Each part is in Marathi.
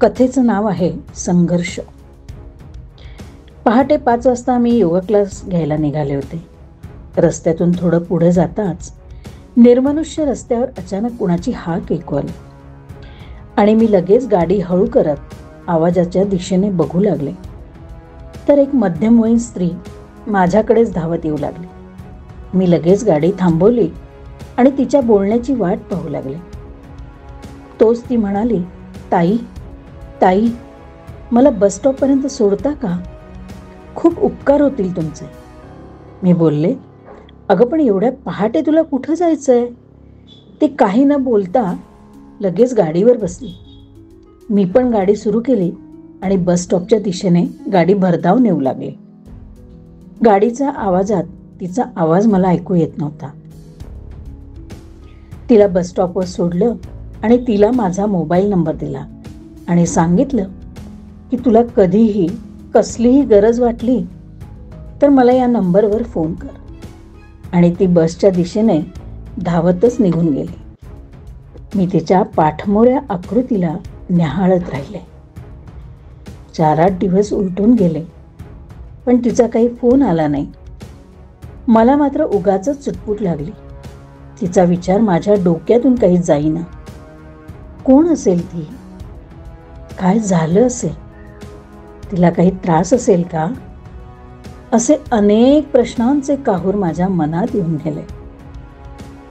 कथेचं नाव आहे संघर्ष. पहाटे 5 वाजता मी योगा क्लास घ्यायला निघाले होते. रस्त्यातून थोडं पुढे जाताच निर्मनुष्य रस्त्यावर अचानक कुणाची हाक ऐकू आली आणि मी लगेच गाडी हळू करत आवाजाच्या दिशेने बघू लागले तर एक मध्यमवयीन स्त्री माझ्याकडेच धावत येऊ लागली. मी लगेच गाडी थांबवली आणि तिच्या बोलण्याची वाट पाहू लागले. तोच ती म्हणाली, ताई ताई मला बस स्टॉपपर्यंत सोडता का? खूप उपकार होतील तुमचे. मी बोलले, अगं पण एवढ्या पहाटे तुला कुठं जायचंय? ती काही न बोलता लगेच गाडीवर बसली. मी पण गाडी सुरू केली आणि बस स्टॉपच्या दिशेने गाडी भरधाव नेऊ लागली. गाडीच्या आवाजात तिचा आवाज मला ऐकू येत नव्हता. तिला बस स्टॉपवर सोडलं आणि तिला माझा मोबाईल नंबर दिला आणि सांगितलं की तुला कधीही कसलीही गरज वाटली तर मला या नंबरवर फोन कर. आणि ती बसच्या दिशेने धावतच निघून गेली. मी तिच्या पाठमोऱ्या आकृतीला न्याहाळत राहिले. 4-8 दिवस उलटून गेले पण तिचा काही फोन आला नाही. मला मात्र उगाचच चुटपुट लागली. तिचा विचार माझ्या डोक्यातून काही जाईना. कोण असेल ती? काय झालं असेल? तिला काही त्रास असेल का? असे अनेक प्रश्नांचे काहूर माझ्या मनात येऊन गेले.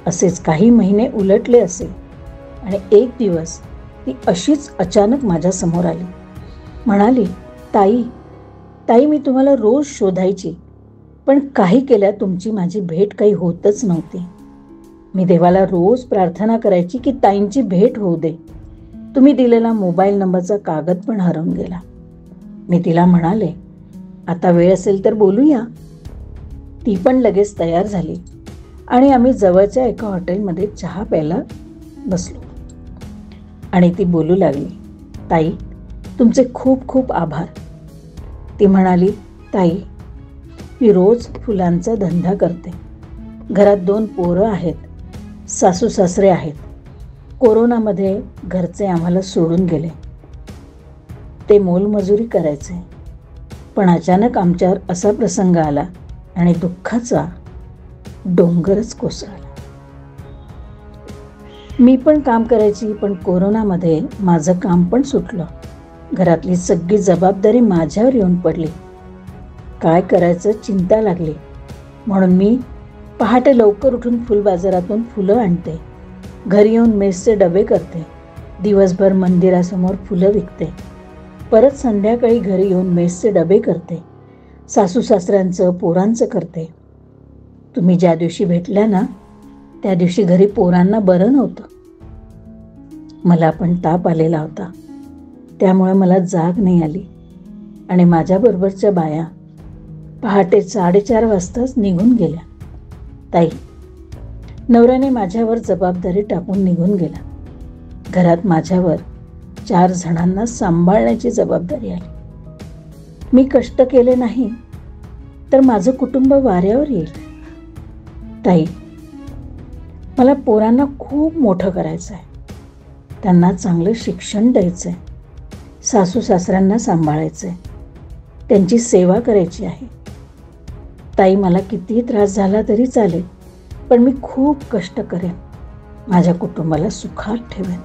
असेच काही महिने उलटले असेल आणि एक दिवस ती अशीच अचानक माझ्या समोर आली. म्हणाली, ताई ताई मी तुम्हाला रोज शोधायची पण काही केल्या तुमची माझी भेट काही होतच नव्हती. मी देवाला रोज प्रार्थना करायची की ताईंची भेट होऊ दे. तुम्ही दिलेला मोबाईल नंबरचा कागद पण हरवून गेला. मी तिला म्हणाले, आता वेळ असेल तर बोलूया. ती पण लगेच तयार झाली आणि आम्ही जवळच्या एका हॉटेलमध्ये चहा प्यायला बसलो. आणि ती बोलू लागली, ताई तुमचे खूप खूप आभार. ती म्हणाली, ताई मी रोज फुलांचा धंदा करते. घरात 2 पोरं आहेत. सासू सासरे आहेत. कोरोनामध्ये घरचे आम्हाला सोडून गेले. ते मोलमजुरी करायचे. पण अचानक आमच्यावर असा प्रसंग आला आणि दुःखाचा डोंगरच कोसळला. मी पण काम करायची पण कोरोनामध्ये माझं काम पण सुटलं. घरातली सगळी जबाबदारी माझ्यावर येऊन पडली. काय करायचं चिंता लागली. म्हणून मी पहाटे लवकर उठून फुल बाजारातून फुलं आणते. घरी येऊन मेसचे डबे करते. दिवसभर मंदिरासमोर फुलं विकते. परत संध्याकाळी घरी येऊन मेसचे डबे करते. सासू सासऱ्यांचं पोरांचं करते. तुम्ही ज्या दिवशी भेटल्या ना त्या दिवशी घरी पोरांना बरं नव्हतं. मला पण ताप आलेला होता. त्यामुळे मला जाग नाही आली आणि माझ्याबरोबरच्या बाया पहाटे 4:30 वाजताच निघून गेल्या. ताई नवऱ्याने माझ्यावर जबाबदारी टाकून निघून गेला. घरात माझ्यावर 4 जणांना सांभाळण्याची जबाबदारी आली. मी कष्ट केले नाही तर माझं कुटुंब वाऱ्यावर येईल. ताई मला पोरांना खूप मोठं करायचं आहे. त्यांना चांगलं शिक्षण द्यायचं आहे. सासू सासऱ्यांना सांभाळायचं आहे. त्यांची सेवा करायची आहे. ताई मला कितीही त्रास झाला तरी चालेल पण मी खूप कष्ट करेन. माझ्या कुटुंबाला सुखात ठेवेन.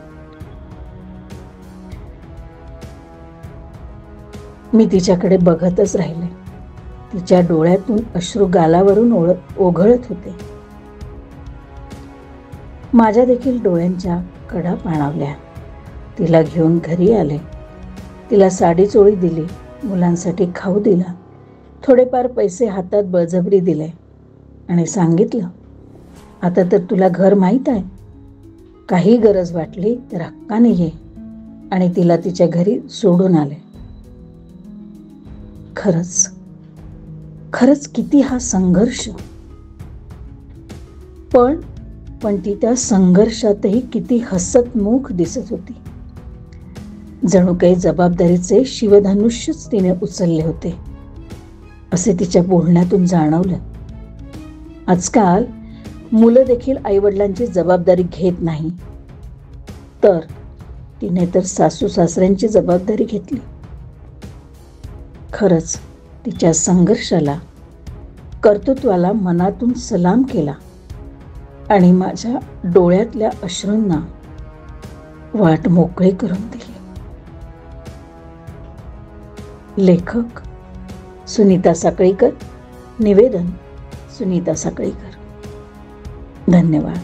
मी तिच्याकडे बघतच राहिले. तिच्या डोळ्यातून अश्रू गालावरून ओघळत होते. माझ्या देखील डोळ्यांच्या कडा पाणावल्या. तिला घेऊन घरी आले. तिला साडी चोळी दिली. मुलांसाठी खाऊ दिला. थोडेफार पैसे हातात बळजबरी दिले आणि सांगितलं, आता तर तुला घर माहीत आहे. काही गरज वाटली तर हक्काने ये. आणि तिला तिच्या घरी सोडून आले. खरंच किती हा संघर्ष. पण ती त्या संघर्षातही किती हसतमुख दिसत होती. जणू काही जबाबदारीचे शिवधनुष्यच तिने उचलले होते असे तिच्या बोलण्यातून जाणवलं. आजकाल मुलं देखील आईवडिलांची जबाबदारी घेत नाही तर तिने तर सासू सासऱ्यांची जबाबदारी घेतली. खरंच तिच्या संघर्षाला, कर्तृत्वाला मनातून सलाम केला आणि माझ्या डोळ्यातल्या अश्रूंना वाट मोकळी करून दिली. लेखक सुनीता साकळीकर. निवेदन सुनीता साकळीकर. धन्यवाद.